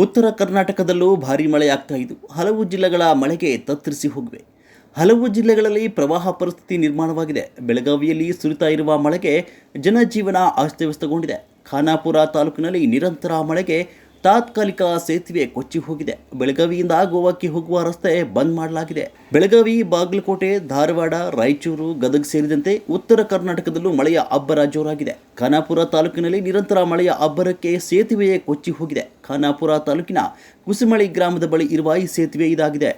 ಉತ್ತರ ಕರ್ನಾಟಕದಲ್ಲೂ ಭಾರೀ ಮಳೆಯಾಗ್ತಾ ಇದ್ದು ಹಲವು ಜಿಲ್ಲೆಗಳ ಮಳೆಗೆ ತತ್ತರಿಸಿ ಹೋಗಿವೆ. ಹಲವು ಜಿಲ್ಲೆಗಳಲ್ಲಿ ಪ್ರವಾಹ ಪರಿಸ್ಥಿತಿ ನಿರ್ಮಾಣವಾಗಿದೆ. ಬೆಳಗಾವಿಯಲ್ಲಿ ಸುರಿತಾ ಇರುವ ಮಳೆಗೆ ಜನಜೀವನ ಅಸ್ತವ್ಯಸ್ತಗೊಂಡಿದೆ. ಖಾನಾಪುರ ತಾಲೂಕಿನಲ್ಲಿ ನಿರಂತರ ಮಳೆಗೆ ತಾತ್ಕಾಲಿಕ ಸೇತುವೆ ಕೊಚ್ಚಿ ಹೋಗಿದೆ. ಬೆಳಗಾವಿಯಿಂದ ಗೋವಾಕ್ಕೆ ಹೋಗುವ ರಸ್ತೆ ಬಂದ್ ಮಾಡಲಾಗಿದೆ. ಬೆಳಗಾವಿ, ಬಾಗಲಕೋಟೆ, ಧಾರವಾಡ, ರಾಯಚೂರು, ಗದಗ ಸೇರಿದಂತೆ ಉತ್ತರ ಕರ್ನಾಟಕದಲ್ಲೂ ಮಳೆಯ ಅಬ್ಬರ ಜೋರಾಗಿದೆ. ಖಾನಾಪುರ ತಾಲೂಕಿನಲ್ಲಿ ನಿರಂತರ ಮಳೆಯ ಅಬ್ಬರಕ್ಕೆ ಸೇತುವೆಯೇ ಕೊಚ್ಚಿ ಹೋಗಿದೆ. ಖಾನಾಪುರ ತಾಲೂಕಿನ ಕುಸುಮಳಿ ಗ್ರಾಮದ ಬಳಿ ಇರುವ ಈ ಸೇತುವೆ ಇದಾಗಿದೆ.